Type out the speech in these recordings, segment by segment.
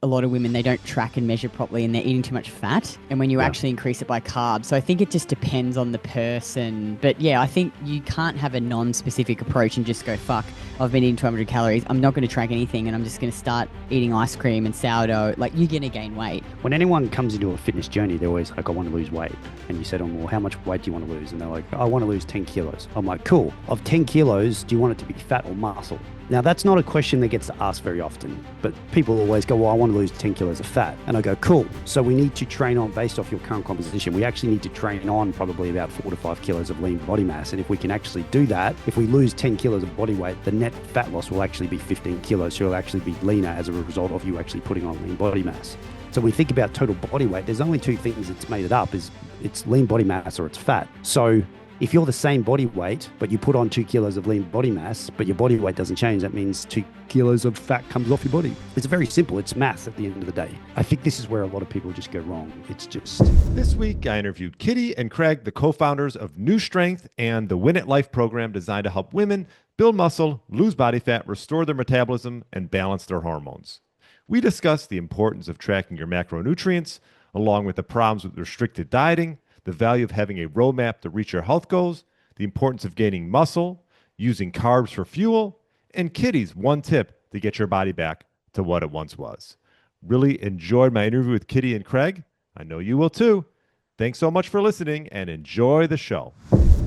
a lot of women, they don't track and measure properly and they're eating too much fat. And when you actually increase it by carbs, so I think it just depends on the person. But yeah, I think you can't have a non-specific approach and just go, fuck, I've been eating 200 calories. I'm not going to track anything and I'm just going to start eating ice cream and sourdough. Like, you're going to gain weight. When anyone comes into a fitness journey, they're always like, I want to lose weight. And you say to them, well, how much weight do you want to lose? And they're like, I want to lose 10 kilos. I'm like, cool. Of 10 kilos, do you want it to be fat or muscle? Now, that's not a question that gets asked very often, but people always go, well, I want to lose 10 kilos of fat. And I go, cool. So we need to train on, based off your current composition, we actually need to train on probably about 4 to 5 kilos of lean body mass. And if we can actually do that, if we lose 10 kilos of body weight, the net fat loss will actually be 15 kilos. So you'll actually be leaner as a result of you actually putting on lean body mass. So when we think about total body weight, there's only two things that's made it up, is it's lean body mass or it's fat. So if you're the same body weight, but you put on 2 kilos of lean body mass, but your body weight doesn't change, that means 2 kilos of fat comes off your body. It's very simple. It's math at the end of the day. I think this is where a lot of people just go wrong. It's just... This week, I interviewed Kitty and Craig, the co-founders of NuStrength and the Win It Life program designed to help women build muscle, lose body fat, restore their metabolism, and balance their hormones. We discussed the importance of tracking your macronutrients, along with the problems with restricted dieting, the value of having a roadmap to reach your health goals, the importance of gaining muscle, using carbs for fuel, and Kitty's one tip to get your body back to what it once was. Really enjoyed my interview with Kitty and Craig. I know you will too. Thanks so much for listening and enjoy the show.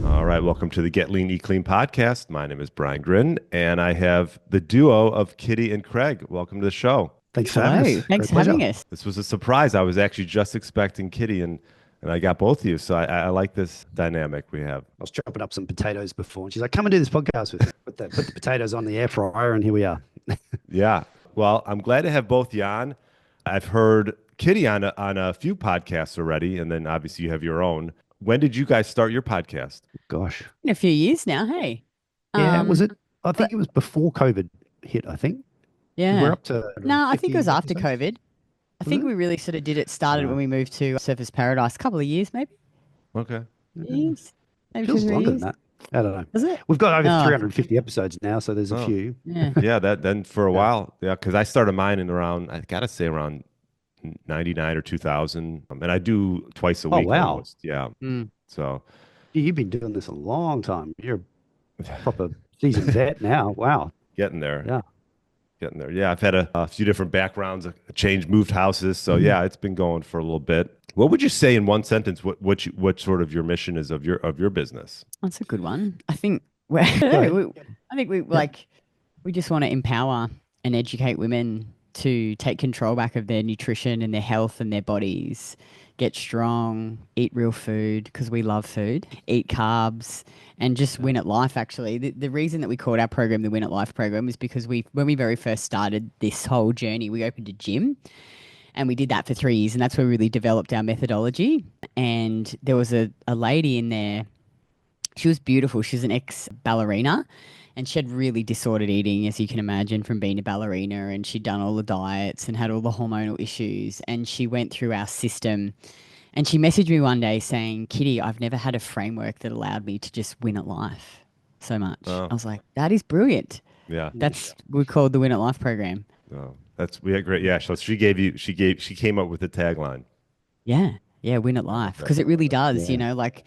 All right, welcome to the Get Lean, Eat Clean podcast. My name is Brian Gryn, and I have the duo of Kitty and Craig. Welcome to the show. Thanks for having us. Thanks for having us. This was a surprise. I was actually just expecting Kitty, and I got both of you, so I like this dynamic we have. I was chopping up some potatoes before, and she's like, come and do this podcast with me. Put the potatoes on the air fryer, and here we are. Yeah. Well, I'm glad to have both you on. I've heard Kitty on a few podcasts already, and then obviously you have your own. When did you guys start your podcast? Gosh. In a few years now, hey. Yeah, was it? I think it was before COVID hit, I think. Yeah. We're up to... No, I think it was after episodes. COVID. I think we really sort of started when we moved to Surfers Paradise, a couple of years maybe. Okay. Years. Maybe Feels 2 or 3 longer years. than that. I don't know. Was it? We've got over Oh. 350 episodes now, so there's a few. Yeah. Yeah, then for a while. Yeah, because I started mine in around, I got to say around 99 or 2000. And I do twice a week. wow. Almost. Yeah. Mm. So You've been doing this a long time. You're a proper seasoned vet now. Wow. getting there. Yeah. Getting there. Yeah, I've had a few different backgrounds, moved houses. So yeah, it's been going for a little bit. What would you say in one sentence? What sort of your mission is of your business? That's a good one. I think we just want to empower and educate women to take control back of their nutrition and their health and their bodies, get strong, eat real food because we love food, eat carbs, and just win at life. Actually, the reason that we called our program the Win at Life program is because when we very first started this whole journey, we opened a gym. And we did that for 3 years, and that's where we really developed our methodology. And there was a lady in there. She was beautiful. She's an ex-ballerina, and she had really disordered eating, as you can imagine, from being a ballerina. And she'd done all the diets and had all the hormonal issues. And she went through our system. And she messaged me one day saying, Kitty, I've never had a framework that allowed me to just win at life so much. Oh. I was like, that is brilliant. Yeah. That's we called the Win at Life program. Oh, we had great. Yeah. So she came up with the tagline. Yeah. Win at life. Because it really does, like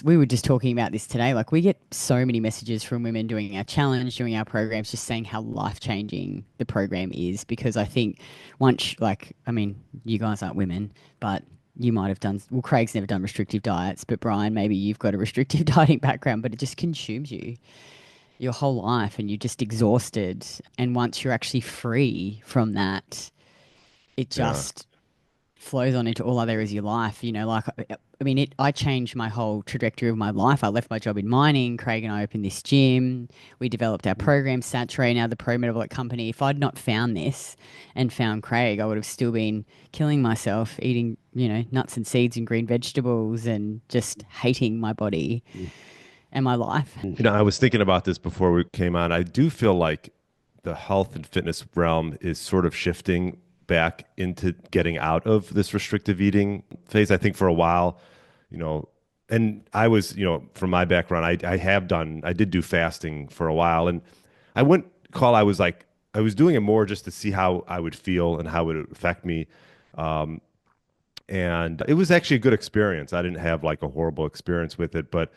we were just talking about this today. Like, we get so many messages from women doing our challenge, doing our programs, just saying how life-changing the program is. Because I think you guys aren't women, but you might have done, well, Craig's never done restrictive diets, but Brian, maybe you've got a restrictive dieting background, but it just consumes you your whole life and you're just exhausted. And once you're actually free from that, it just flows on into all other areas of your life. I changed my whole trajectory of my life. I left my job in mining. Craig and I opened this gym. We developed our program, Saturate, now the pro-metabolic company. If I'd not found this and found Craig, I would have still been killing myself, eating, nuts and seeds and green vegetables and just hating my body and my life. I was thinking about this before we came on. I do feel like the health and fitness realm is sort of shifting back into getting out of this restrictive eating phase. I think for a while, and I was, from my background, I did do fasting for a while, and I wouldn't call I was like I was doing it more just to see how I would feel and how it would affect me. Um, and it was actually a good experience. I didn't have like a horrible experience with it, but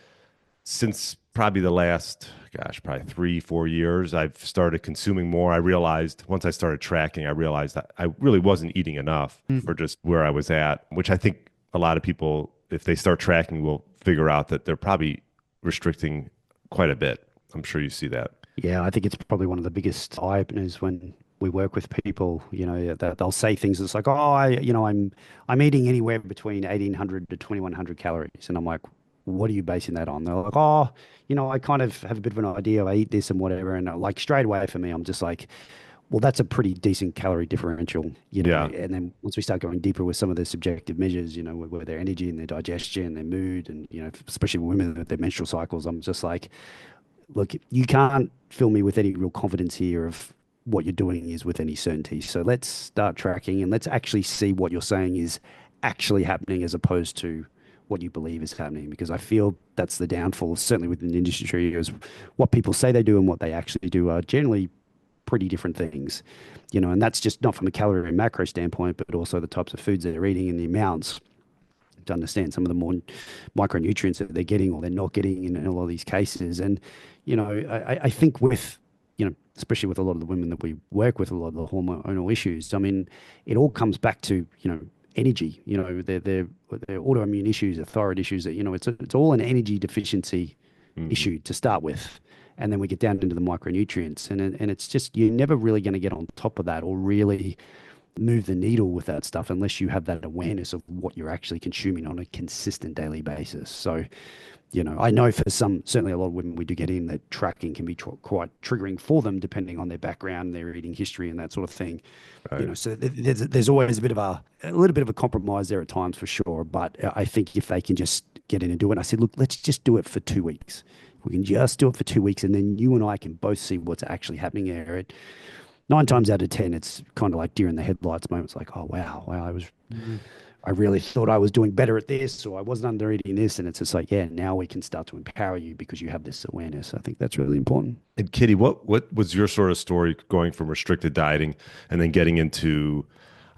since probably the last, gosh, probably 3, 4 years, I've started consuming more. I realized once I started tracking, I realized that I really wasn't eating enough for just where I was at, which I think a lot of people, if they start tracking, will figure out that they're probably restricting quite a bit. I'm sure you see that. Yeah, I think it's probably one of the biggest eye openers when we work with people, that they'll say things that's like, "Oh, I'm eating anywhere between 1,800 to 2,100 calories." And I'm like, "What are you basing that on?" They're like, "Oh, I kind of have a bit of an idea. I eat this and whatever." And like straight away for me, I'm just like, "Well, that's a pretty decent calorie differential, Yeah. And then once we start going deeper with some of the subjective measures, with their energy and their digestion, their mood, and especially women with their menstrual cycles, I'm just like, look, you can't fill me with any real confidence here of what you're doing is with any certainty. So let's start tracking and let's actually see what you're saying is actually happening as opposed to what you believe is happening. Because I feel that's the downfall, certainly within the industry, is what people say they do and what they actually do are generally pretty different things. And that's just not from a calorie and macro standpoint, but also the types of foods they're eating and the amounts to understand some of the more micronutrients that they're getting or they're not getting in a lot of these cases. And, I think with, especially with a lot of the women that we work with, a lot of the hormonal issues, I mean, it all comes back to, energy, their autoimmune issues, their thyroid issues, that, it's all an energy deficiency issue to start with. And then we get down into the micronutrients and it's just, you're never really going to get on top of that or really move the needle with that stuff unless you have that awareness of what you're actually consuming on a consistent daily basis. So, I know for certainly a lot of women we do get in that tracking can be quite triggering for them depending on their background, their eating history and that sort of thing. Right. So there's always a little bit of a compromise there at times for sure. But I think if they can just get in and do it, I said, look, let's just do it for 2 weeks. We can just do it for 2 weeks and then you and I can both see what's actually happening there. 9 times out of 10, it's kind of like deer in the headlights moments, like, oh wow, I really thought I was doing better at this, or I wasn't under eating this, and it's just like, yeah, now we can start to empower you because you have this awareness. I think that's really important. And Kitty, what was your sort of story going from restricted dieting and then getting into,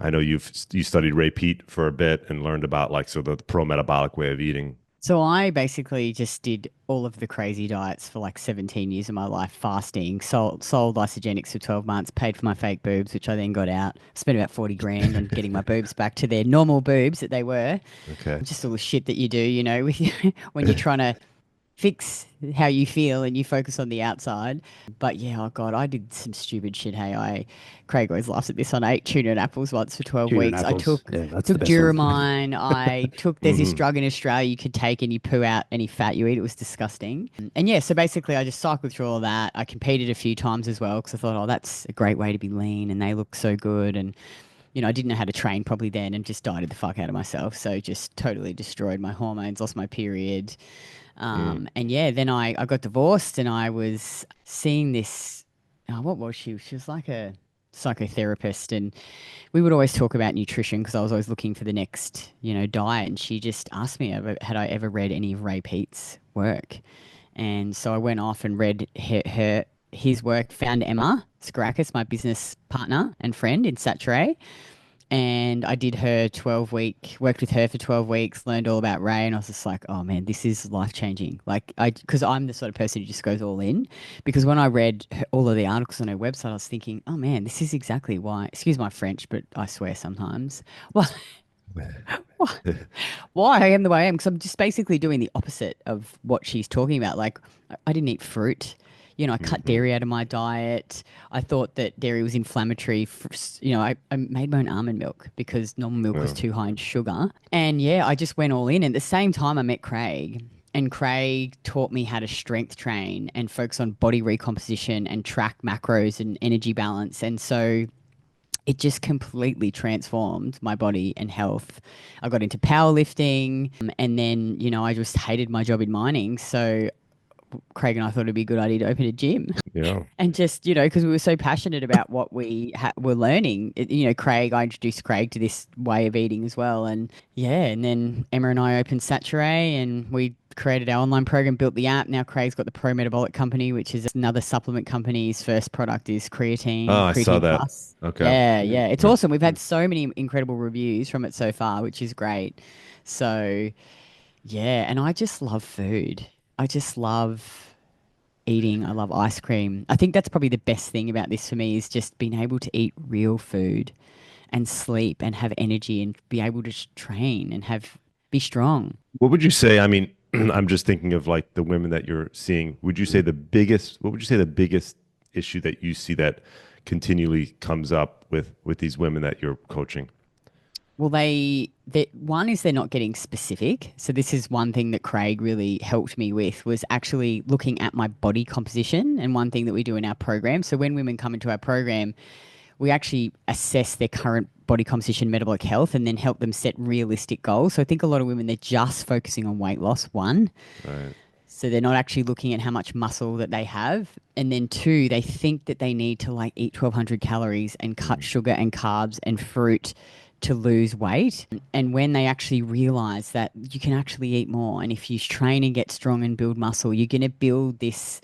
I know you studied Ray Peat for a bit and learned about like sort of the pro-metabolic way of eating. So I basically just did all of the crazy diets for like 17 years of my life, fasting, sold isogenics for 12 months, paid for my fake boobs, which I then got out, spent about 40 grand on getting my boobs back to their normal boobs that they were. Okay. Just all the shit that you do, with when you're trying to fix how you feel and you focus on the outside. But yeah, oh God, I did some stupid shit. Hey, Craig always laughs at this. I ate tuna and apples once for 12 Tuna and weeks. I apples, took yeah, that's took the best one. Duramine. There's this drug in Australia you could take and you poo out any fat you eat. It was disgusting. And yeah, so basically I just cycled through all that. I competed a few times as well because I thought, oh, that's a great way to be lean and they look so good. And I didn't know how to train probably then and just dieted the fuck out of myself. So just totally destroyed my hormones, lost my period. And yeah, then I got divorced and I was seeing this, what was she? She was like a psychotherapist and we would always talk about nutrition because I was always looking for the next, diet. And she just asked me, had I ever read any of Ray Peat's work? And so I went off and read his work, found Emma Skarakis, my business partner and friend in Saturday. And I did her 12-week, worked with her for 12 weeks, learned all about Ray. And I was just like, oh man, this is life-changing. Because I'm the sort of person who just goes all in. Because when I read all of the articles on her website, I was thinking, oh man, this is exactly why, excuse my French, but I swear sometimes. Well, why I am the way I am. Because I'm just basically doing the opposite of what she's talking about. Like, I didn't eat fruit. I cut dairy out of my diet. I thought that dairy was inflammatory. I made my own almond milk because normal milk was too high in sugar. And yeah, I just went all in. And at the same time, I met Craig. And Craig taught me how to strength train and focus on body recomposition and track macros and energy balance. And so it just completely transformed my body and health. I got into powerlifting and then, I just hated my job in mining. So Craig and I thought it'd be a good idea to open a gym. Yeah. And just, because we were so passionate about what we were learning. I introduced Craig to this way of eating as well. And yeah, and then Emma and I opened Saturday and we created our online program, built the app. Now Craig's got the Pro Metabolic Company, which is another supplement company. His first product is Oh, creatine, I saw creatine that. plus. Okay. Yeah, yeah. It's awesome. We've had so many incredible reviews from it so far, which is great. So yeah, and I just love food. I just love eating. I love ice cream. I think that's probably the best thing about this for me is just being able to eat real food and sleep and have energy and be able to train and be strong. What would you say? I mean, I'm just thinking of like the women that you're seeing. What would you say the biggest issue that you see that continually comes up with these women that you're coaching? Well, one is they're not getting specific. So this is one thing that Craig really helped me with was actually looking at my body composition. And one thing that we do in our program. So when women come into our program, we actually assess their current body composition, metabolic health, and then help them set realistic goals. So I think a lot of women, they're just focusing on weight loss, one. Right. So they're not actually looking at how much muscle that they have. And then two, they think that they need to like eat 1,200 calories and cut sugar and carbs and fruit to lose weight. And when they actually realize that you can actually eat more, and if you train and get strong and build muscle, you're going to build this,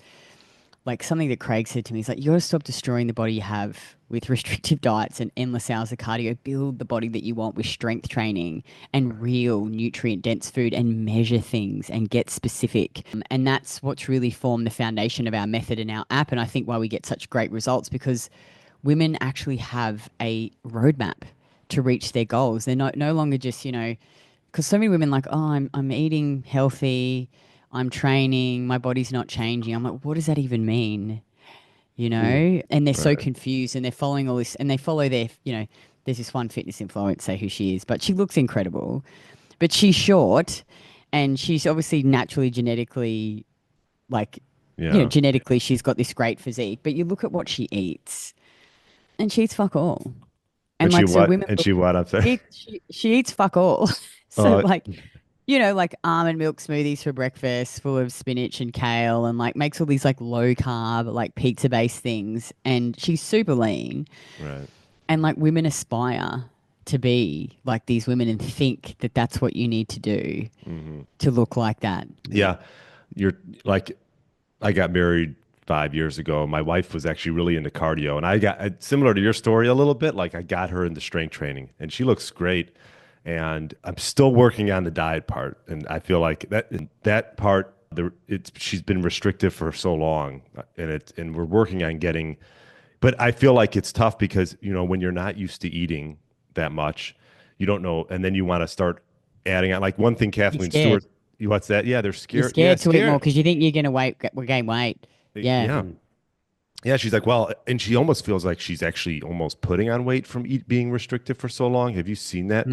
like something that Craig said to me, he's like, you got to stop destroying the body you have with restrictive diets and endless hours of cardio. Build the body that you want with strength training and real nutrient dense food and measure things and get specific. And that's what's really formed the foundation of our method and our app. And I think why we get such great results because women actually have a roadmap to reach their goals. They're no longer just, because so many women like, oh, I'm eating healthy, I'm training, my body's not changing. I'm like, what does that even mean? And they're so Right. confused and they're following all this and they follow there's this one fitness influencer, I won't say who she is, but she looks incredible. But she's short and she's obviously naturally genetically like, Yeah. genetically she's got this great physique. But you look at what she eats and she eats fuck all. And And she like, so what? women And she what? I'm sorry. she eats fuck all. So Oh, like, like almond milk smoothies for breakfast full of spinach and kale and like makes all these like low carb, like pizza based things. And she's super lean. right. And like women aspire to be like these women and think that that's what you need to do to look like that. Yeah. You're like, I got married 5 years ago. My wife was actually really into cardio, and I got similar to your story a little bit. Like I got her into strength training, and she looks great. And I'm still working on the diet part, and I feel like that part, she's been restrictive for so long, and we're working on getting. But I feel like it's tough because when you're not used to eating that much, you don't know, and then you want to start adding on. Like one thing, You're Kathleen scared. Stewart, what's that? Yeah, they're You're scared. Yeah, scared to eat more scared. because you think you're going to gain weight. Yeah. Yeah. Yeah, she's like, well, and she almost feels like she's actually almost putting on weight from being restrictive for so long. Have you seen that?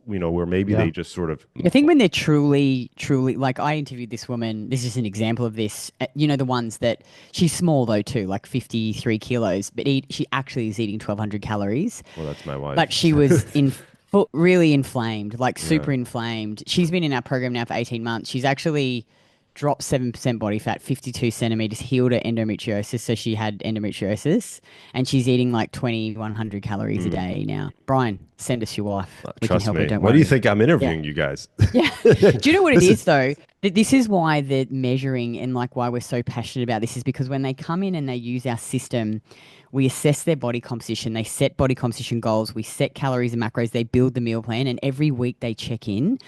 Where maybe Yeah. they just sort of, I think when they're truly, truly, like I interviewed this woman, this is an example of this, the ones that she's small though too, like 53 kilos, but she actually is eating 1,200 calories, well, that's my wife. but she was really inflamed, like Yeah. super inflamed. She's been in our program now for 18 months. She's actually dropped 7% body fat, 52 centimeters, healed her endometriosis. So she had endometriosis and she's eating like 2,100 calories a day now. Brian, send us your wife. We can Trust help me. her. Don't Why worry. do you think I'm interviewing you guys? Yeah. Do you know what it is though? This is why the measuring and like why we're so passionate about this is because when they come in and they use our system, we assess their body composition. They set body composition goals. We set calories and macros. They build the meal plan and every week they check in.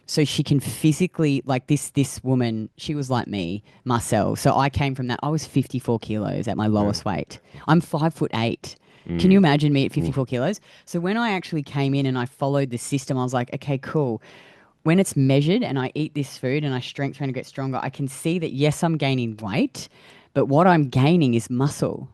So she can physically, like this woman, she was like me, Marcel. So I came from that. I was 54 kilos at my lowest weight. I'm 5'8". Can you imagine me at 54 kilos? So when I actually came in and I followed the system, I was like, okay, cool. When it's measured and I eat this food and I strength train to get stronger, I can see that, yes, I'm gaining weight, but what I'm gaining is muscle.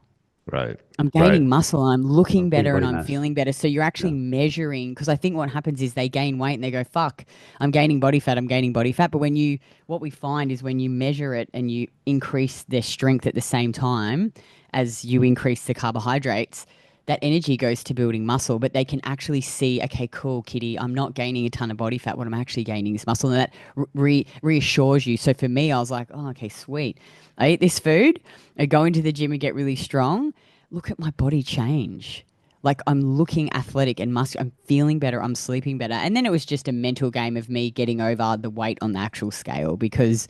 Right. I'm gaining muscle, I'm looking Big better and body I'm mass. feeling better. So you're actually measuring, because I think what happens is they gain weight and they go, fuck, I'm gaining body fat, I'm gaining body fat. But what we find is when you measure it and you increase their strength at the same time as you increase the carbohydrates, that energy goes to building muscle, but they can actually see, okay, cool, Kitty, I'm not gaining a ton of body fat. What I'm actually gaining is muscle. And that reassures you. So for me, I was like, oh, okay, sweet. I eat this food, I go into the gym and get really strong. Look at my body change. Like I'm looking athletic and muscular. I'm feeling better. I'm sleeping better. And then it was just a mental game of me getting over the weight on the actual scale because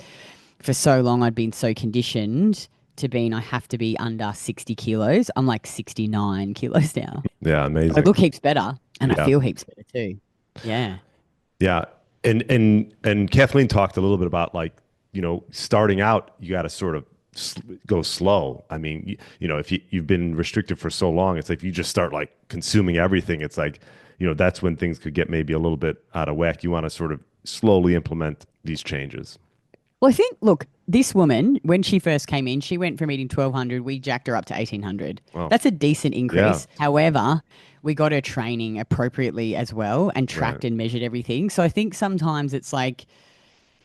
for so long I'd been so conditioned to being I have to be under 60 kilos. I'm like 69 kilos now. Yeah, I amazing. look heaps better and I Yeah. feel heaps better too. Yeah. Yeah. And Kathleen talked a little bit about like, starting out, you got to sort of go slow. I mean, if you've been restricted for so long, it's like if you just start like consuming everything, it's like, that's when things could get maybe a little bit out of whack. You want to sort of slowly implement these changes. Well, I think, look, this woman, when she first came in, she went from eating 1,200, we jacked her up to 1,800. Wow. That's a decent increase. Yeah. However, we got her training appropriately as well and tracked Right. and measured everything. So I think sometimes it's like,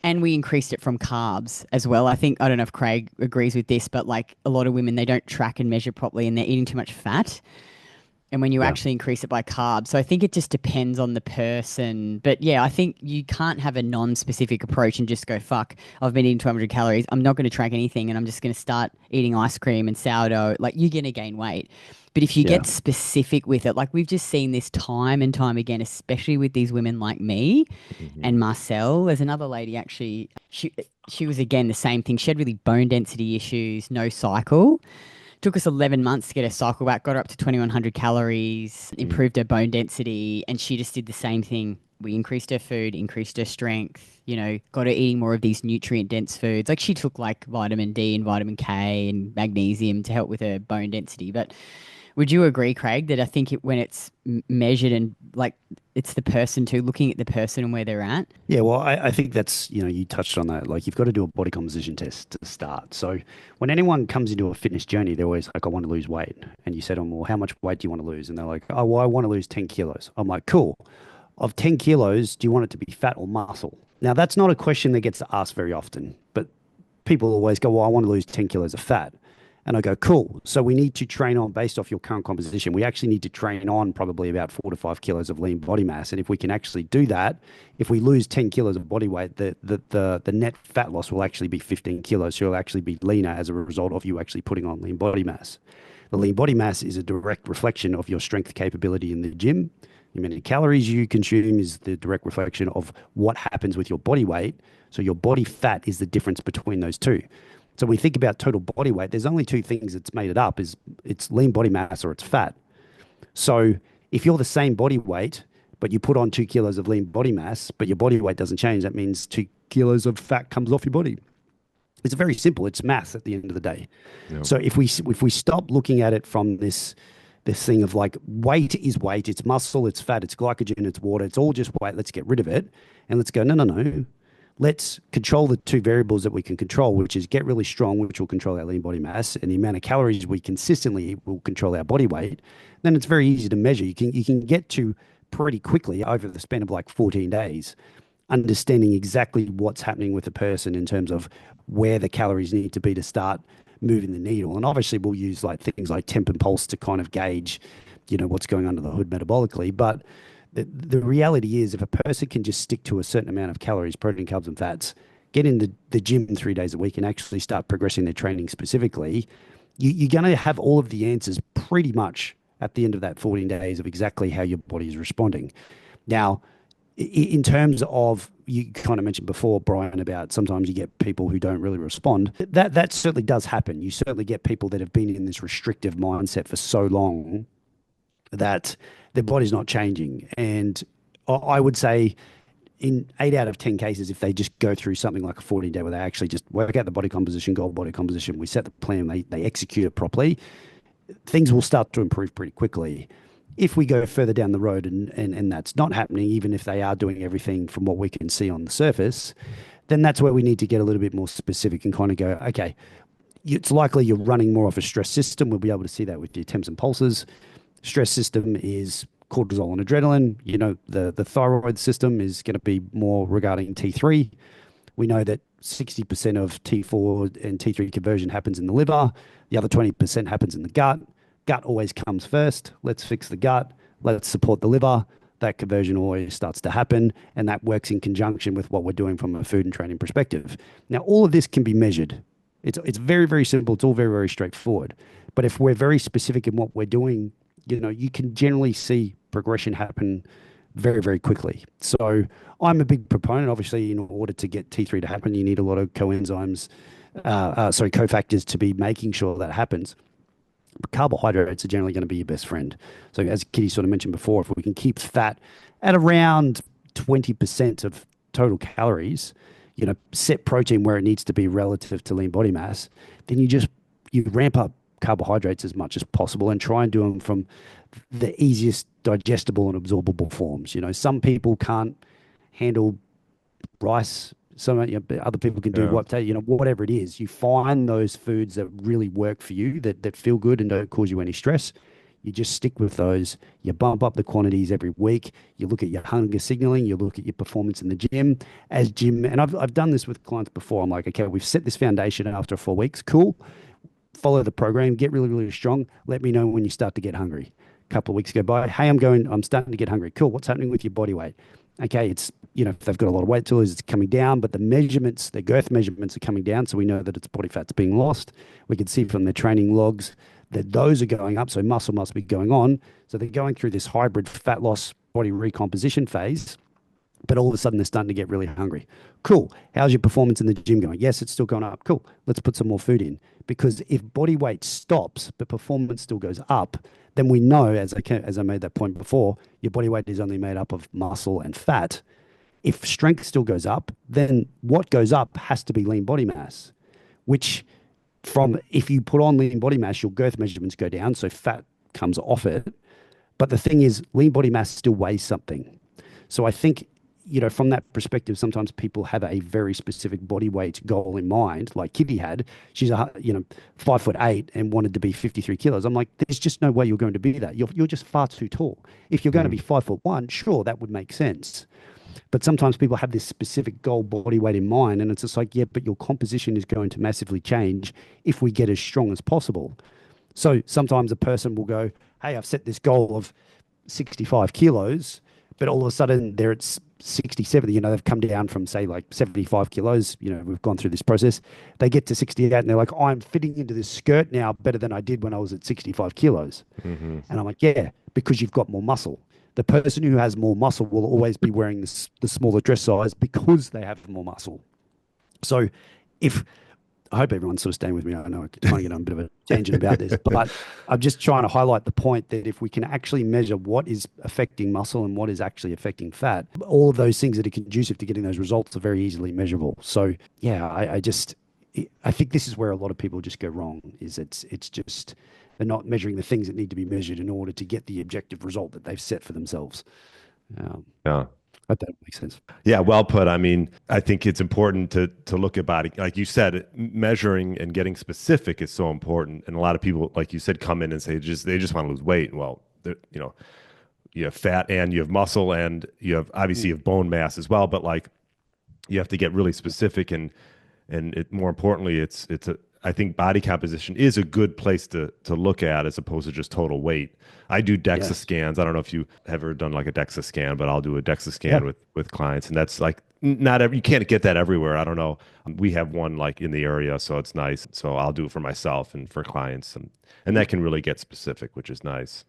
and we increased it from carbs as well. I think, I don't know if Craig agrees with this, but like a lot of women, they don't track and measure properly and they're eating too much fat. And when you Yeah. actually increase it by carbs. So I think it just depends on the person. But yeah, I think you can't have a non-specific approach and just go, fuck, I've been eating 1,200 calories. I'm not going to track anything and I'm just going to start eating ice cream and sourdough. Like you're going to gain weight. But if you Yeah. get specific with it, like we've just seen this time and time again, especially with these women like me and Marcel. There's another lady actually, she was again the same thing. She had really bone density issues, no cycle. Took us 11 months to get her cycle back, got her up to 2,100 calories, improved her bone density, and she just did the same thing. We increased her food, increased her strength, got her eating more of these nutrient-dense foods. Like she took like vitamin D and vitamin K and magnesium to help with her bone density. But would you agree, Craig, that I think when it's measured and like it's the person too, looking at the person and where they're at? Yeah, well, I think that's, you touched on that. Like, you've got to do a body composition test to start. So, when anyone comes into a fitness journey, they're always like, I want to lose weight. And you say to them, well, how much weight do you want to lose? And they're like, oh, well, I want to lose 10 kilos. I'm like, cool. Of 10 kilos, do you want it to be fat or muscle? Now, that's not a question that gets asked very often, but people always go, well, I want to lose 10 kilos of fat. And I go, cool. So we need to train on based off your current composition. We actually need to train on probably about 4 to 5 kilos of lean body mass. And if we can actually do that, if we lose 10 kilos of body weight, the net fat loss will actually be 15 kilos. So you'll actually be leaner as a result of you actually putting on lean body mass. The lean body mass is a direct reflection of your strength capability in the gym. The amount of calories you consume is the direct reflection of what happens with your body weight. So your body fat is the difference between those two. So when we think about total body weight, there's only two things that's made it up: is it's lean body mass or it's fat. So if you're the same body weight, but you put on 2 kilos of lean body mass, but your body weight doesn't change, that means 2 kilos of fat comes off your body. It's very simple. It's math at the end of the day. Yep. So if we stop looking at it from this thing of like weight is weight, it's muscle, it's fat, it's glycogen, it's water, it's all just weight. Let's get rid of it, and let's go no. Let's control the two variables that we can control, which is get really strong, which will control our lean body mass, and the amount of calories we consistently eat will control our body weight. Then it's very easy to measure. You can get to pretty quickly over the span of like 14 days, understanding exactly what's happening with the person in terms of where the calories need to be to start moving the needle. And obviously we'll use like things like temp and pulse to kind of gauge, what's going under the hood metabolically. But the reality is if a person can just stick to a certain amount of calories, protein, carbs, and fats, get in the gym 3 days a week and actually start progressing their training specifically, you're going to have all of the answers pretty much at the end of that 14 days of exactly how your body is responding. Now, in terms of, you kind of mentioned before, Brian, about sometimes you get people who don't really respond. That certainly does happen. You certainly get people that have been in this restrictive mindset for so long that their body's not changing. And I would say in 8 out of 10 cases, if they just go through something like a 14-day where they actually just work out the body composition, goal body composition, we set the plan, they execute it properly, things will start to improve pretty quickly. If we go further down the road and that's not happening, even if they are doing everything from what we can see on the surface, then that's where we need to get a little bit more specific and kind of go, okay, it's likely you're running more off a stress system. We'll be able to see that with your temps and pulses. Stress system is cortisol and adrenaline. The thyroid system is going to be more regarding T3. We know that 60% of T4 and T3 conversion happens in the liver. The other 20% happens in the gut. Gut always comes first. Let's fix the gut. Let's support the liver. That conversion always starts to happen, and that works in conjunction with what we're doing from a food and training perspective. Now, all of this can be measured. It's very, very simple. It's all very, very straightforward. But if we're very specific in what we're doing, you can generally see progression happen very, very quickly. So I'm a big proponent. Obviously, in order to get T3 to happen, you need a lot of cofactors to be making sure that happens. But carbohydrates are generally going to be your best friend. So as Kitty sort of mentioned before, if we can keep fat at around 20% of total calories, set protein where it needs to be relative to lean body mass, then you ramp up carbohydrates as much as possible and try and do them from the easiest digestible and absorbable forms. Some people can't handle rice. Some other people can do whatever it is. You find those foods that really work for you, that feel good and don't cause you any stress. You just stick with those. You bump up the quantities every week. You look at your hunger signaling. You look at your performance in the gym. And I've done this with clients before. I'm like, okay, we've set this foundation after 4 weeks. Cool. Follow the program. Get really, really strong. Let me know when you start to get hungry. A couple of weeks go by. Hey, I'm starting to get hungry. Cool. What's happening with your body weight? Okay, it's, if they've got a lot of weight to lose, it's coming down, but the girth measurements are coming down, so we know that it's body fat's being lost. We can see from their training logs that those are going up, so muscle must be going on. So they're going through this hybrid fat loss body recomposition phase, but all of a sudden they're starting to get really hungry. Cool. How's your performance in the gym going? Yes, it's still going up. Cool. Let's put some more food in. Because if body weight stops, but performance still goes up, then we know, as I made that point before, your body weight is only made up of muscle and fat. If strength still goes up, then what goes up has to be lean body mass, which if you put on lean body mass, your girth measurements go down, so fat comes off it. But the thing is, lean body mass still weighs something. So I think, from that perspective, sometimes people have a very specific body weight goal in mind, like Kitty had. She's 5'8" and wanted to be 53 kilos. I'm like, there's just no way you're going to be that. You're just far too tall. If you're going to be 5'1", sure, that would make sense. But sometimes people have this specific goal body weight in mind, and it's just like, yeah, but your composition is going to massively change if we get as strong as possible. So sometimes a person will go, hey, I've set this goal of 65 kilos, but all of a sudden they're at 67, they've come down from, say, like 75 kilos. We've gone through this process. They get to 68 and they're like, I'm fitting into this skirt now better than I did when I was at 65 kilos. Mm-hmm. And I'm like, yeah, because you've got more muscle. The person who has more muscle will always be wearing the smaller dress size because they have more muscle. So I hope everyone's sort of staying with me. I know I'm trying to get on a bit of a tangent about this, but I'm just trying to highlight the point that if we can actually measure what is affecting muscle and what is actually affecting fat, all of those things that are conducive to getting those results are very easily measurable. So yeah, I think this is where a lot of people just go wrong, is it's just they're not measuring the things that need to be measured in order to get the objective result that they've set for themselves. Yeah. I hope that makes sense. Yeah, well put. I mean, I think it's important to look at body, like you said, measuring and getting specific is so important. And a lot of people, like you said, come in and say they just want to lose weight. Well, you have fat and you have muscle and you have obviously you have bone mass as well. But like you have to get really specific and more importantly, I think body composition is a good place to look at as opposed to just total weight. I do DEXA scans. I don't know if you have ever done like a DEXA scan, but I'll do a DEXA scan with clients. And that's like you can't get that everywhere. I don't know. We have one like in the area, so it's nice. So I'll do it for myself and for clients. And that can really get specific, which is nice.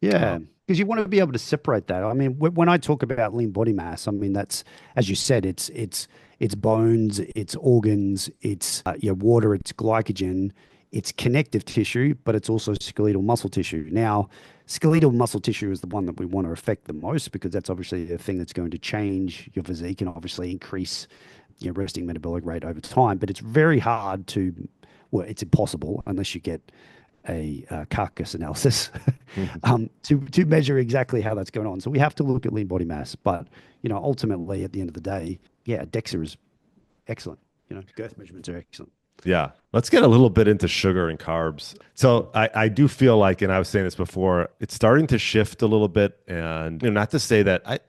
Yeah, because you want to be able to separate that. I mean, when I talk about lean body mass, I mean, that's, as you said, it's bones, it's organs, it's water, it's glycogen, it's connective tissue, but it's also skeletal muscle tissue. Now, skeletal muscle tissue is the one that we want to affect the most because that's obviously the thing that's going to change your physique and obviously increase your resting metabolic rate over time. But it's very hard it's impossible unless you get a carcass analysis to measure exactly how that's going on. So we have to look at lean body mass, but ultimately at the end of the day, DEXA is excellent. Girth measurements are excellent. Yeah. Let's get a little bit into sugar and carbs. So I do feel like, and I was saying this before, it's starting to shift a little bit. And not to say that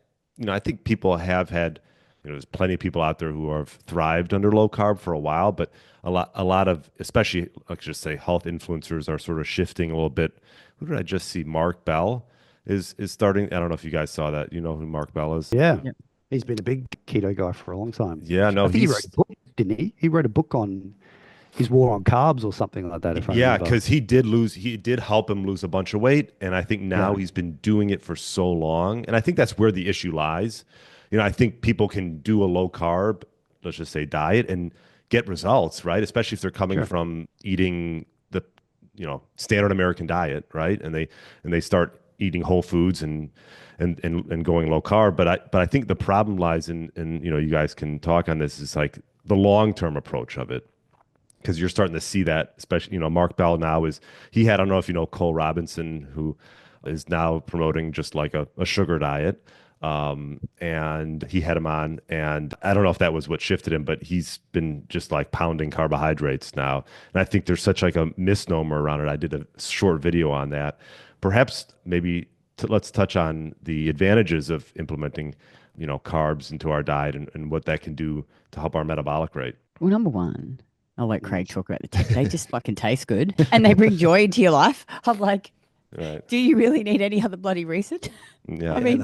I think people have had there's plenty of people out there who have thrived under low carb for a while, but a lot of, especially, let's just say, health influencers are sort of shifting a little bit. Who did I just see? Mark Bell is starting. I don't know if you guys saw that. You know who Mark Bell is? Yeah. Yep. He's been a big keto guy for a long time. Yeah, no, I think he wrote a book, didn't he? He wrote a book on his war on carbs or something like that, if I yeah, remember. because he did help him lose a bunch of weight, and I think now he's been doing it for so long, and I think that's where the issue lies. I think people can do a low carb, let's just say, diet and get results, right? Especially if they're coming from eating the standard American diet, right? And they start eating whole foods and going low carb. But I think the problem lies in you guys can talk on this, is like the long-term approach of it. Because you're starting to see that, especially, Mark Bell now I don't know if you know Cole Robinson, who is now promoting just like a sugar diet. And he had him on, and I don't know if that was what shifted him, but he's been just like pounding carbohydrates now. And I think there's such like a misnomer around it. I did a short video on that. Perhaps maybe let's touch on the advantages of implementing, carbs into our diet and what that can do to help our metabolic rate. Well, number one, I'll let Craig talk about the taste. They just fucking taste good and they bring joy into your life. I'm like, right. Do you really need any other bloody reason? Yeah. I mean,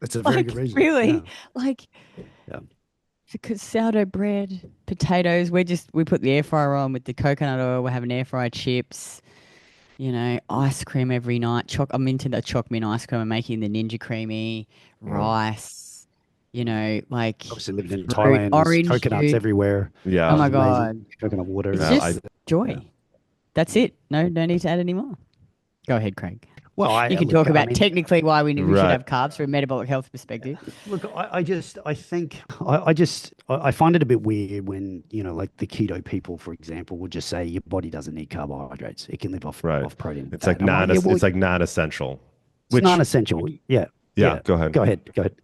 that's a very good reason. Really, because sourdough bread, potatoes, we put the air fryer on with the coconut oil. We're having air fried chips, ice cream every night. I'm into the choc mint ice cream. I'm making the Ninja Creamy, rice. Obviously living in Thailand, there's coconuts juice everywhere. Yeah. Oh my God. Coconut water. It's just joy. That's it. No need to add any more. Go ahead, Craig. Well, you can talk about technically why we should have carbs from a metabolic health perspective. Look, I find it a bit weird when, like the keto people, for example, would just say your body doesn't need carbohydrates. It can live off protein. It's like non-essential. It's non-essential. Yeah. Go ahead. Go ahead.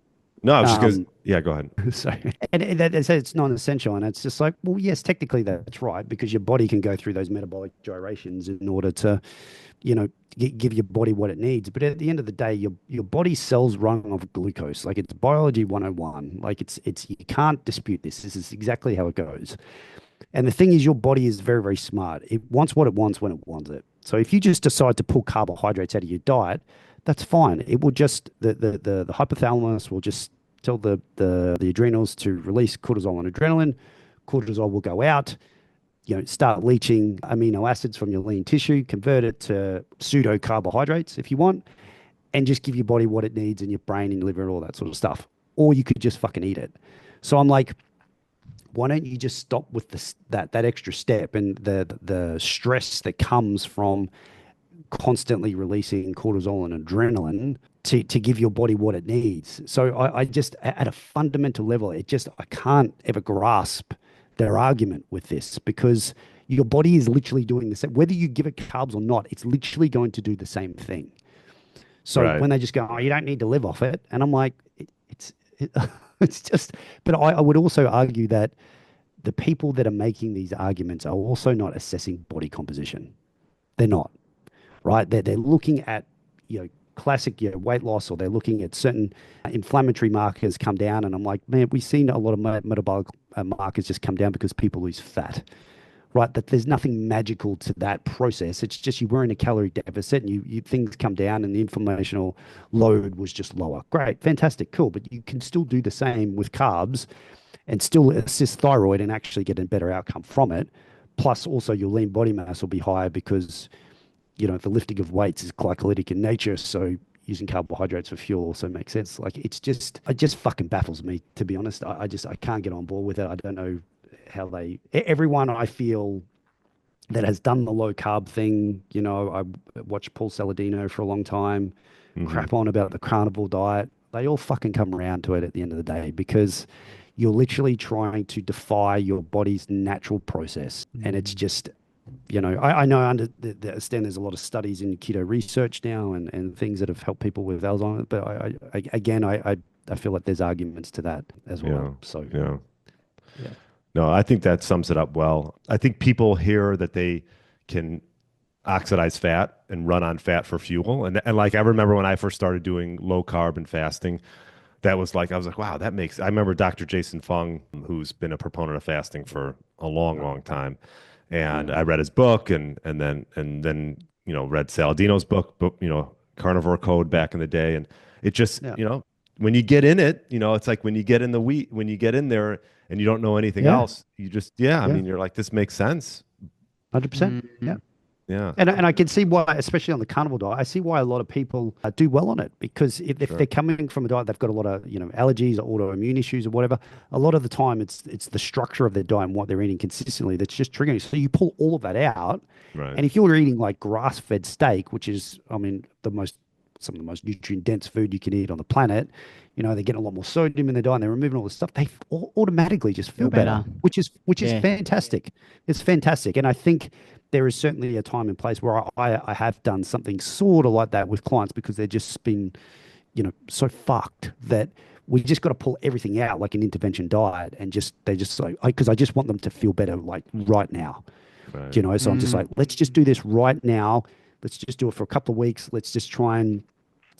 No, I was just because, go ahead. Sorry. And they say it's non-essential, and it's just like, well, yes, technically that's right, because your body can go through those metabolic gyrations in order to, give your body what it needs. But at the end of the day, your body's cells run off glucose. Like, it's biology 101. Like, it's you can't dispute this. This is exactly how it goes. And the thing is, your body is very, very smart. It wants what it wants when it wants it. So if you just decide to pull carbohydrates out of your diet, that's fine. It will just the hypothalamus will just tell the adrenals to release cortisol and adrenaline. Cortisol will go out, start leaching amino acids from your lean tissue, convert it to pseudo carbohydrates if you want, and just give your body what it needs in your brain and your liver and all that sort of stuff. Or you could just fucking eat it. So I'm like, why don't you just stop with that extra step and the stress that comes from constantly releasing cortisol and adrenaline to give your body what it needs. So I just, at a fundamental level, I can't ever grasp their argument with this, because your body is literally doing the same. Whether you give it carbs or not, it's literally going to do the same thing. So when they just go, oh, you don't need to live off it. And I'm like, it's just, but I would also argue that the people that are making these arguments are also not assessing body composition. They're not. Right? They're looking at, classic weight loss, or they're looking at certain inflammatory markers come down. And I'm like, man, we've seen a lot of metabolic markers just come down because people lose fat, right? That there's nothing magical to that process. It's just you were in a calorie deficit and you things come down and the inflammational load was just lower. Great, fantastic, cool. But you can still do the same with carbs and still assist thyroid and actually get a better outcome from it. Plus also your lean body mass will be higher because the lifting of weights is glycolytic in nature, so using carbohydrates for fuel also makes sense. Like, it just fucking baffles me, to be honest. I can't get on board with it. I don't know how everyone I feel that has done the low carb thing, I watched Paul Saladino for a long time, crap on about the carnivore diet. They all fucking come around to it at the end of the day, because you're literally trying to defy your body's natural process. And it's just, I understand there's a lot of studies in keto research now and things that have helped people with Alzheimer's, but I feel like there's arguments to that as well. No, I think that sums it up well. I think people hear that they can oxidize fat and run on fat for fuel. And like, I remember when I first started doing low carb and fasting, that was like, I was like, wow, that makes, I remember Dr. Jason Fung, who's been a proponent of fasting for a long, long time. And I read his book and then, read Saladino's book, Carnivore Code back in the day. And it just, when you get in it, it's like when you get in the wheat, when you get in there and you don't know anything else, you just, I mean, you're like, this makes sense. 100%. Yeah. Yeah. And I can see why, especially on the carnivore diet, I see why a lot of people do well on it, because if they're coming from a diet, they've got a lot of, allergies or autoimmune issues or whatever. A lot of the time it's the structure of their diet and what they're eating consistently that's just triggering. So you pull all of that out. Right. And if you're eating like grass-fed steak, which is, I mean, some of the most nutrient-dense food you can eat on the planet, they're getting a lot more sodium in their diet and they're removing all this stuff, they automatically just feel better, which is fantastic. It's fantastic. And I think there is certainly a time and place where I have done something sort of like that with clients, because they're just been, so fucked that we just got to pull everything out like an intervention diet, and they just like, because I just want them to feel better like right now. Right. So I'm just like, let's just do this right now. Let's just do it for a couple of weeks. Let's just try and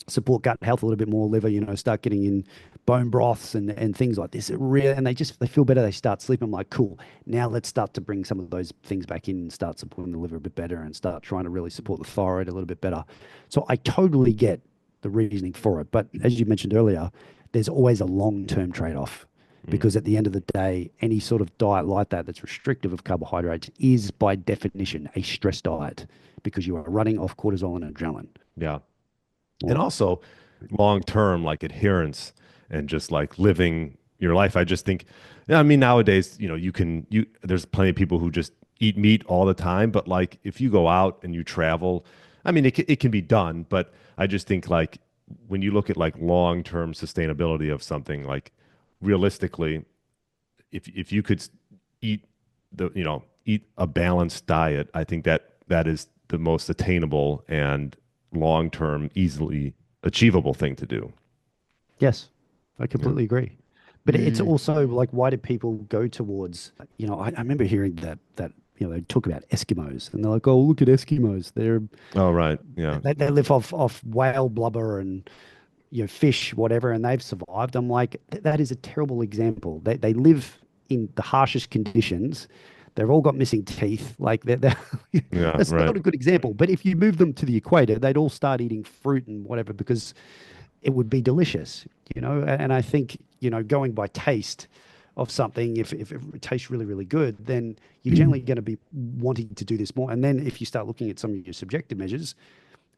support gut health a little bit more, liver, start getting in bone broths and things like this. And they feel better. They start sleeping. I'm like, cool. Now let's start to bring some of those things back in and start supporting the liver a bit better and start trying to really support the thyroid a little bit better. So I totally get the reasoning for it. But as you mentioned earlier, there's always a long-term trade-off, because at the end of the day, any sort of diet like that that's restrictive of carbohydrates is by definition a stress diet, because you are running off cortisol and adrenaline. Yeah. And also long term, like adherence and just like living your life. I just think, I mean, nowadays, there's plenty of people who just eat meat all the time, but like if you go out and you travel, I mean, it can be done, but I just think like when you look at like long term sustainability of something, like realistically, if you could eat eat a balanced diet, I think that is the most attainable and long-term, easily achievable thing to do. Yes, I completely agree. But it's also like, why do people go towards, I remember hearing that they talk about Eskimos, and they're like, oh, look at Eskimos. Oh, right. Yeah. They live off whale blubber and, fish, whatever, and they've survived. I'm like, that is a terrible example. They live in the harshest conditions. They've all got missing teeth. Like that's not a good example. But if you move them to the equator, they'd all start eating fruit and whatever, because it would be delicious, And I think, going by taste of something, if it tastes really, really good, then you're generally going to be wanting to do this more. And then if you start looking at some of your subjective measures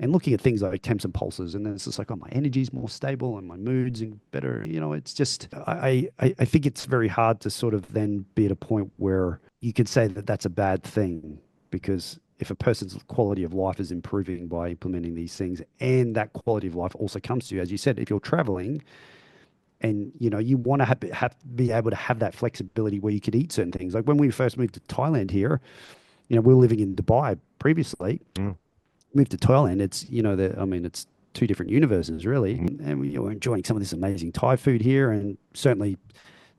and looking at things like temps and pulses, and then it's just like, oh, my energy's more stable and my mood's better. It's just, I think it's very hard to sort of then be at a point where you could say that that's a bad thing, because if a person's quality of life is improving by implementing these things, and that quality of life also comes to you, as you said, if you're traveling and, you want to be able to have that flexibility where you could eat certain things. Like when we first moved to Thailand here, we were living in Dubai previously. Moved to Thailand, it's it's two different universes really, and we were enjoying some of this amazing Thai food here, and certainly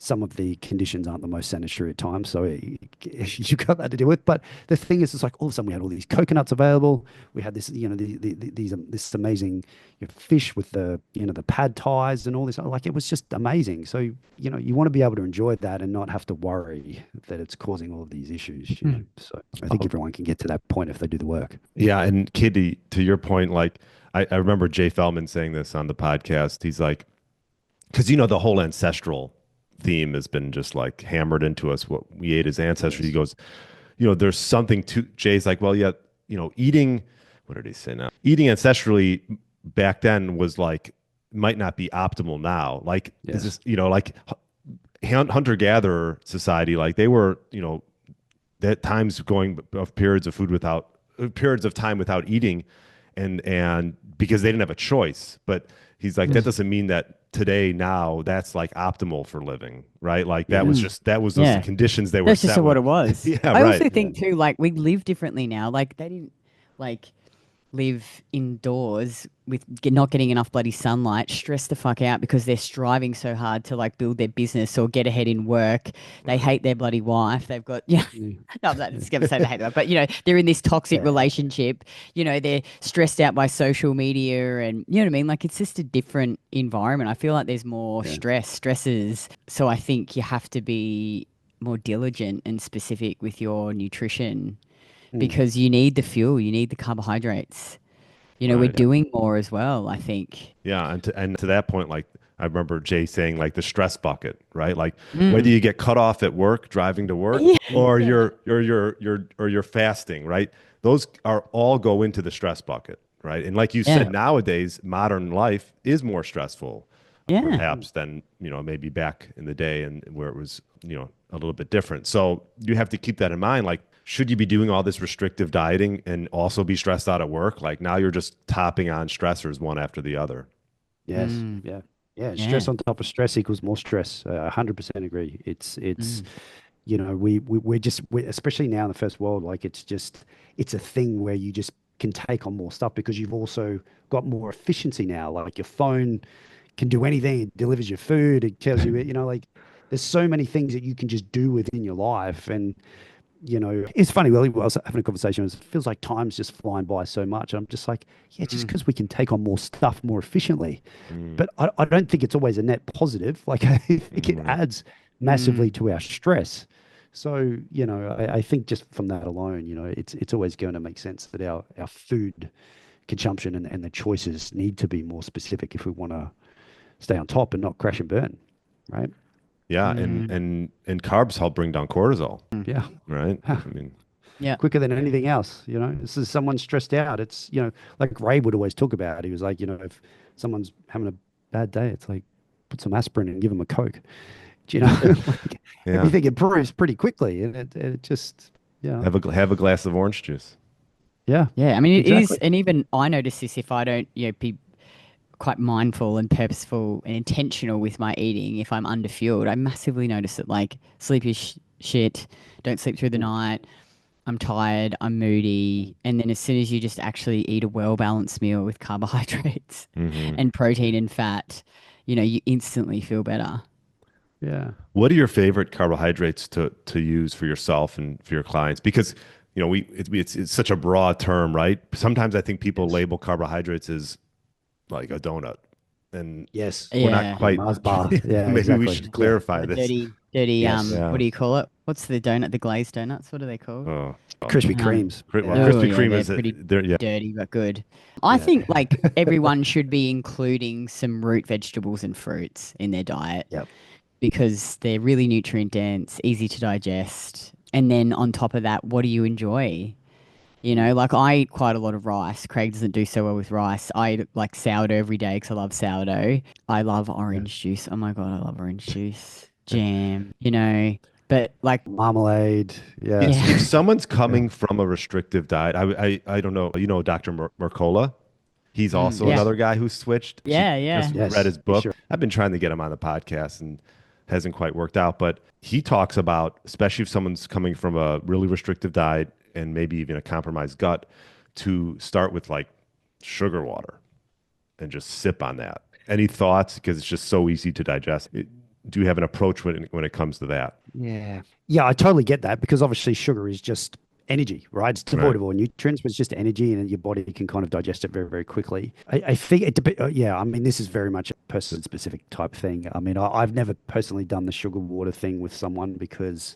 some of the conditions aren't the most sanitary at times, so you got that to deal with. But the thing is, it's like all of a sudden we had all these coconuts available. We had this, this amazing fish with the pad thais and all this. Like, it was just amazing. So you want to be able to enjoy that and not have to worry that it's causing all of these issues. So I think everyone can get to that point if they do the work. Yeah, and Kitty, to your point, like I remember Jay Feldman saying this on the podcast. He's like, because the whole ancestral theme has been just like hammered into us, what we ate as ancestors. He goes, there's something to, Jay's like, well, yeah, eating, what did he say now? Eating ancestrally back then was like, might not be optimal now. Like, it's just, like hunter-gatherer society, like they were, at times going of periods of time without eating, and because they didn't have a choice. But he's like, that doesn't mean that today, now, that's like optimal for living, right? Like that was those conditions they were that's set just what with. it was. I also think too, like, we live differently now. Like, they didn't, like, live indoors with not getting enough bloody sunlight, stress the fuck out because they're striving so hard to like build their business or get ahead in work. They hate their bloody wife. They've got, yeah, Mm. no, I'm not going to say they hate them, but they're in this toxic Yeah. relationship. They're stressed out by social media, and you know what I mean? Like it's just a different environment. I feel like there's more Yeah. stresses. So I think you have to be more diligent and specific with your nutrition Mm. because you need the fuel, you need the carbohydrates. We're Right. Yeah. doing more as well, I think. Yeah, and to that point, like I remember Jay saying, like the stress bucket, right? Like whether Mm. you get cut off at work driving to work, Yeah. or Yeah. you're fasting, right? Those are all go into the stress bucket, right? And like you said, Yeah. nowadays modern life is more stressful, Yeah. perhaps than maybe back in the day and where it was a little bit different. So you have to keep that in mind. Like, should you be doing all this restrictive dieting and also be stressed out at work? Like now you're just topping on stressors one after the other. Yes. Mm. Yeah. Yeah. Yeah. Stress on top of stress equals more stress. 100% agree. It's Mm. we're especially now in the first world, like it's a thing where you just can take on more stuff because you've also got more efficiency now. Like your phone can do anything. It delivers your food. It tells you, like there's so many things that you can just do within your life. And, it's funny. Well, I was having a conversation. It feels like time's just flying by so much. I'm just like, yeah, just Mm. because we can take on more stuff more efficiently. Mm, But I don't think it's always a net positive. Like I think it right. adds massively Mm. to our stress. So, I think just from that alone, it's always going to make sense that our food consumption and the choices need to be more specific if we want to stay on top and not crash and burn, right? Yeah, and Mm. and carbs help bring down cortisol, Yeah. right? Huh. I mean, Yeah. Quicker than anything else, This is someone stressed out. It's, like Ray would always talk about. He was like, if someone's having a bad day, it's like put some aspirin and give them a Coke. Like yeah. everything improves pretty quickly. And it just, yeah. Have a glass of orange juice. Yeah, Yeah. I mean, it is, exactly. and even I notice this if I don't, be quite mindful and purposeful and intentional with my eating. If I'm underfueled, I massively notice it. Like sleep is shit. Don't sleep through the Mm. night. I'm tired, I'm moody. And then as soon as you just actually eat a well balanced meal with carbohydrates Hmm. and protein and fat, you instantly feel better. Yeah. What are your favorite carbohydrates to use for yourself and for your clients? Because it's such a broad term, right? Sometimes I think people Yes. label carbohydrates as like a donut, and Yes. we're not Yeah. Yeah. quite. Mars bar. Yeah, Maybe we exactly. should Yeah. clarify The this. dirty, Yes. what Yeah. do you call it? What's the donut? The glazed donuts? What are they called? Oh, Krispy Um, Kremes. Well, Yeah. oh Krispy yeah, Kreme they're is pretty there. Yeah. dirty but good. I Yeah. think like everyone should be including some root vegetables and fruits in their diet Yep. because they're really nutrient dense, easy to digest. And then on top of that, what do you enjoy? Mm. Like I eat quite a lot of rice. Craig doesn't do so well with rice. I eat like sourdough every day because I love sourdough. I love Yeah. orange juice. Oh my God, I love orange juice. Jam. But like, Marmalade. Yeah. If yeah. someone's Yeah. coming from a restrictive diet, I don't know. Dr. Mercola. He's Mm, also yeah. Yes. another guy who switched. Actually, Yeah. Yeah. just read Yes. his For book. sure. I've been trying to get him on the podcast and hasn't quite worked out. But he talks about, especially if someone's coming from a really restrictive diet and maybe even a compromised gut, to start with like sugar water and just sip on that. Any thoughts? Because it's just so easy to digest. Do you have an approach when it comes to that? Yeah. Yeah, I totally get that because obviously sugar is just energy, right? It's devoid Right. of all nutrients, but it's just energy and your body can kind of digest it very, very quickly. I think it depends. Yeah, I mean, this is very much a person specific type thing. I mean, I've never personally done the sugar water thing with someone because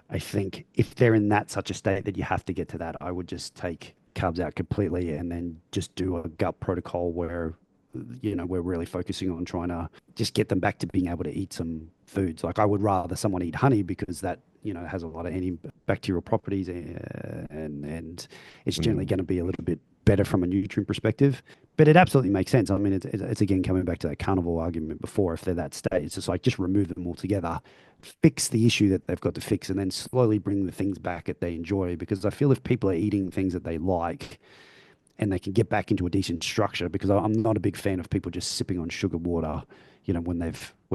I think if they're in that such a state that you have to get to that, I would just take carbs out completely and then just do a gut protocol where, we're really focusing on trying to just get them back to being able to eat some foods. Like I would rather someone eat honey because that, has a lot of antibacterial properties and it's generally Mm. going to be a little bit better from a nutrient perspective. But it absolutely makes sense. I mean, it's again coming back to that carnivore argument before. If they're that state, it's just like just remove them altogether, fix the issue that they've got to fix, and then slowly bring the things back that they enjoy. Because I feel if people are eating things that they like and they can get back into a decent structure, because I'm not a big fan of people just sipping on sugar water, when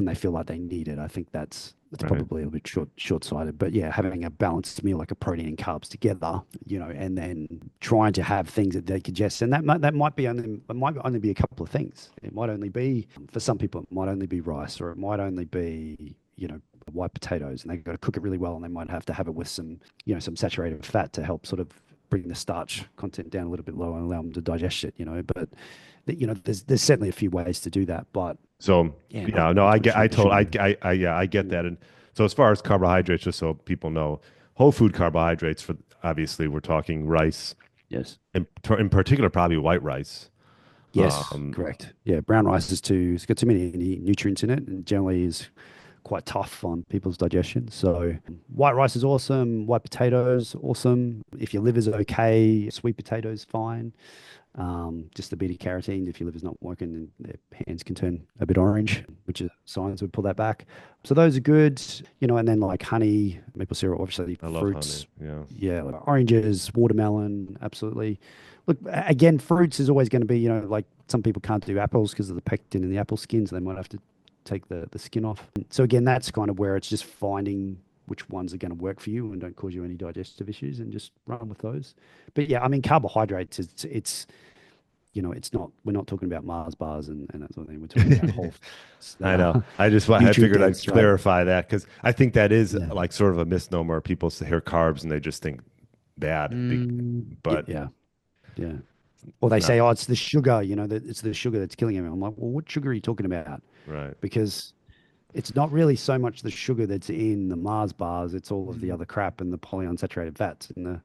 they feel like they need it. I think that's Right. probably a little bit short-sighted. But yeah, having a balanced meal like a protein and carbs together, and then trying to have things that they digest, and that might only be a couple of things. It might only be, for some people, it might only be rice, or it might only be white potatoes, and they've got to cook it really well, and they might have to have it with some saturated fat to help sort of bring the starch content down a little bit lower and allow them to digest it. But there's certainly a few ways to do that, but So yeah, yeah, not no, not I to get, assume, yeah, I get that. And so as far as carbohydrates, just so people know, whole food carbohydrates for obviously we're talking rice, yes. in particular probably white rice. Yes, correct. Yeah, brown rice it's got too many nutrients in it, and generally is quite tough on people's digestion. So white rice is awesome. White potatoes, awesome. If your liver's okay, sweet potatoes, fine. Just the beta carotene, if your liver's not working, then their hands can turn a bit orange, which is signs would pull that back. So those are good, and then like honey, maple syrup, obviously I love honey. fruits. Yeah. Yeah, like oranges, watermelon, absolutely. Look, again, fruits is always going to be, like some people can't do apples because of the pectin in the apple skins. They might have to take the skin off. So again, that's kind of where it's just finding which ones are going to work for you and don't cause you any digestive issues, and just run with those. But yeah, I mean, carbohydrates, it's not, we're not talking about Mars bars and that sort of thing. We're talking about whole I know. uh, I nutrient figured I'd dense, right? clarify that because I think that is Yeah. like sort of a misnomer. People hear carbs and they just think bad, but Yeah. Yeah. Or it's they not say, oh, it's the sugar, that it's the sugar that's killing him. I'm like, well, what sugar are you talking about? right. Because it's not really so much the sugar that's in the Mars bars, it's all of the Mm, other crap and the polyunsaturated fats mm.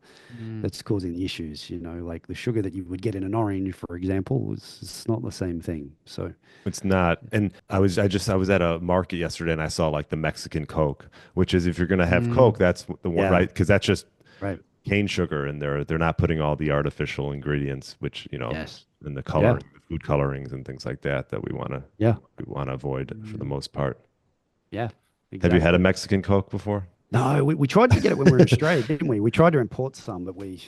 that's causing the issues. Like the sugar that you would get in an orange, for example, it's not the same thing. So It's not. And I was at a market yesterday and I saw like the Mexican Coke, which is if you're going to have Coke, Mm. that's the one, yeah, right? Because that's just right. cane sugar and they're not putting all the artificial ingredients, which, Yes. and the Yeah. coloring, the food colorings and things like that that Yeah. we want to avoid for the Mm. most part. Yeah. Have you had a Exactly. Mexican Coke before? No, we tried to get it when we were in Australia, didn't we? We tried to import some, but we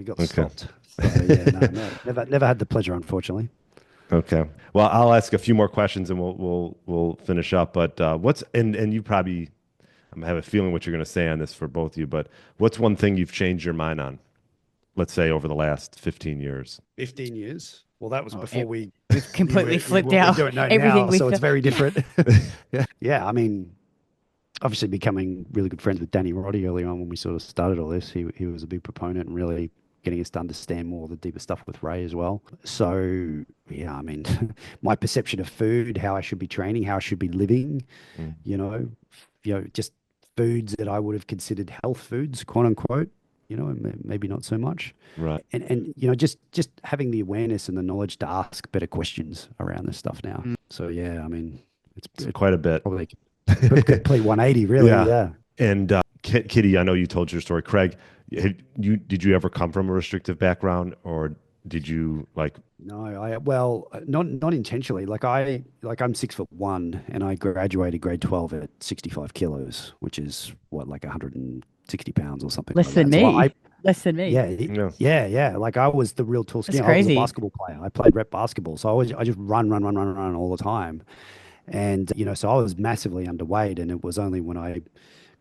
got Okay. stopped. So yeah, no, no, never had the pleasure, unfortunately. Okay. Well, I'll ask a few more questions and we'll finish up. But what's and you probably I have a feeling what you're going to say on this for both of you. But what's one thing you've changed your mind on? Let's say over the last 15 years. 15 years. Well, that was Oh, before we we've knew completely flipped what we our don't know everything now, we've so it's done. very different. Yeah. Yeah, I mean, obviously becoming really good friends with Danny Roddy early on when we sort of started all this. He was a big proponent and really getting us to understand more of the deeper stuff with Ray as well. So yeah, I mean, my perception of food, how I should be training, how I should be living, Mm. you know, just foods that I would have considered health foods, quote unquote, and maybe not so much. Right. And just having the awareness and the knowledge to ask better questions around this stuff now. Mm. So yeah, I mean, It's it's quite a bit. probably a complete 180, really. Yeah. Yeah. And Kitty, I know you told your story. Craig, did you ever come from a restrictive background or did you like No, not intentionally. I'm 6'1" and I graduated grade 12 at 65 kilos, which is what, like 160 pounds or something Less like than that. So me. Less than me. yeah, yeah. yeah. Like I was the real tall That's skinny. I was a crazy. basketball player. I played rep basketball, so I just run all the time. And so I was massively underweight, and it was only when I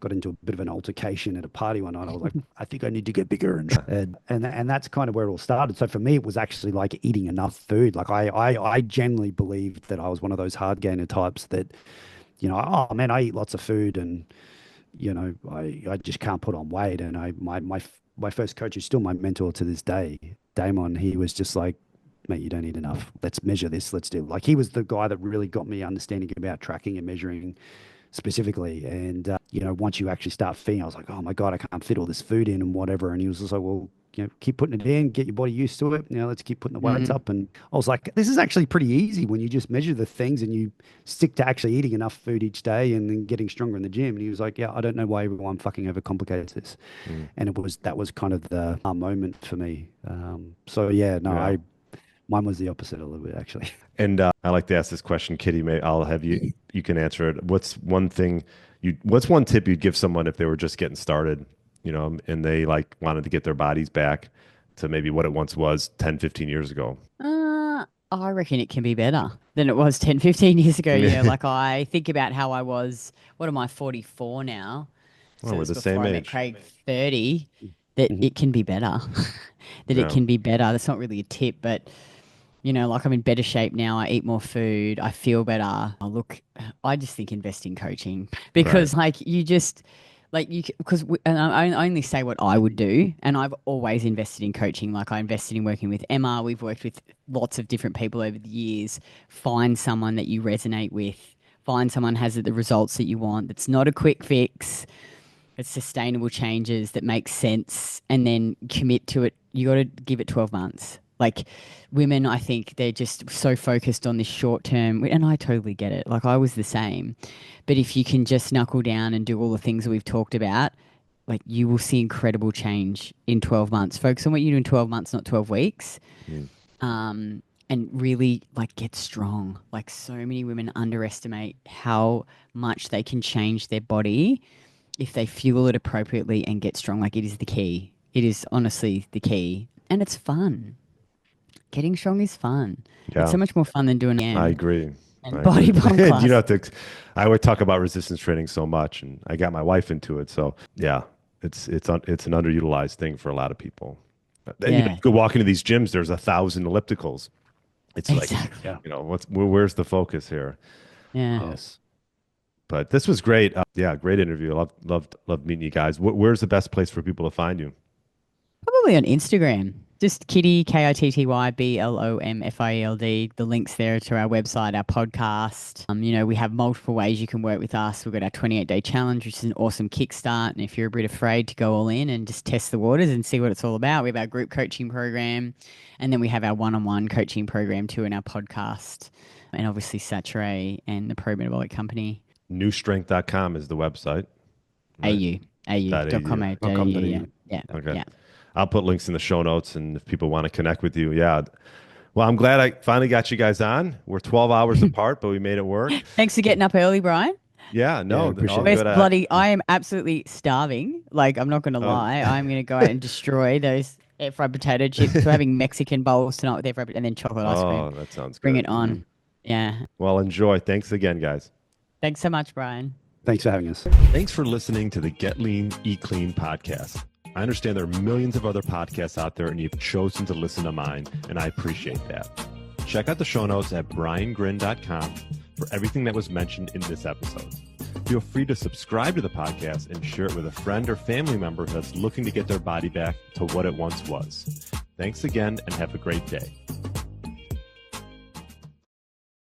got into a bit of an altercation at a party one night, I was like, I think I need to get bigger, and that's kind of where it all started. So for me, it was actually like eating enough food. Like I generally believed that I was one of those hard gainer types that, oh man, I eat lots of food, and I just can't put on weight. And my first coach, who's still my mentor to this day, Damon, he was just like, mate, you don't eat enough. Let's measure this. Let's do, like, he was the guy that really got me understanding about tracking and measuring specifically. And, once you actually start feeding, I was like, oh my God, I can't fit all this food in and whatever. And he was just like, well, keep putting it in, get your body used to it. Let's keep putting the weights Mm. up. And I was like, this is actually pretty easy when you just measure the things and you stick to actually eating enough food each day and then getting stronger in the gym. And he was like, yeah, I don't know why everyone fucking overcomplicates this. Mm. And that was kind of the moment for me. So yeah, no, Yeah. mine was the opposite a little bit, actually. And I like to ask this question, Kitty. I'll have you can answer it. What's one tip you'd give someone if they were just getting started, and they wanted to get their bodies back to maybe what it once was 10, 15 years ago? Uh, I reckon it can be better than it was 10, 15 years ago. Like I think about how I was, what am I, 44 now? Well, So we're it's the before same I met age. Craig, 30, that Mhm. it can be better. That it Yeah. can be better. That's not really a tip, but like I'm in better shape now. I eat more food. I feel better. I just think invest in coaching Right. because like you just like you because and I only say what I would do, and I've always invested in coaching. Like I invested in working with Emma. We've worked with lots of different people over the years. Find someone that you resonate with. Find someone has the results that you want. That's not a quick fix. It's sustainable changes that make sense, and then commit to it. You got to give it 12 months. Like women, I think they're just so focused on this short term, and I totally get it. Like I was the same. But if you can just knuckle down and do all the things that we've talked about, like you will see incredible change in 12 months. Focus on what you do in 12 months, not 12 weeks. Mm. And really like get strong. Like so many women underestimate how much they can change their body if they fuel it appropriately and get strong. Like it is the key. It is honestly the key. And it's fun. Getting strong is fun. It's Yeah. so much more fun than doing I AM agree. I and agree. body pump And you class. know, I would talk about resistance training so much, and I got my wife into it. So yeah, it's an underutilized thing for a lot of people. And you Yeah, could walk into these gyms. There's 1,000 ellipticals. It's like, exactly. Yeah. where's the focus here? Yeah. Yes. But this was great. Yeah, great interview. Loved meeting you guys. Where's the best place for people to find you? Probably on Instagram. Just Kitty, KITTYBLOMFIELD. The links there to our website, our podcast. We have multiple ways you can work with us. We've got our 28-day challenge, which is an awesome kickstart. And if you're a bit afraid to go all in and just test the waters and see what it's all about, we have our group coaching program. And then we have our one-on-one coaching program too in our podcast. And obviously Saturday and the Pro Metabolic Company. NuStrength.com is the website. Right. AU. .au. AU.com.au. .com.au. Yeah. Yeah. Okay. Yeah. I'll put links in the show notes, and if people want to connect with you, yeah. Well, I'm glad I finally got you guys on. We're 12 hours apart, but we made it work. Thanks for getting up early, Brian. Yeah, no, appreciate all it. Where's good. bloody? I am absolutely starving. Like, I'm not going to Oh. lie. I'm going to go out and destroy those air fried potato chips. We're having Mexican bowls tonight with air fried and then chocolate ice Oh, cream. that sounds Bring good. it on. Yeah. Well, enjoy. Thanks again, guys. Thanks so much, Brian. Thanks for having us. Thanks for listening to the Get Lean, Eat Clean podcast. I understand there are millions of other podcasts out there, and you've chosen to listen to mine, and I appreciate that. Check out the show notes at briangryn.com for everything that was mentioned in this episode. Feel free to subscribe to the podcast and share it with a friend or family member that's looking to get their body back to what it once was. Thanks again, and have a great day.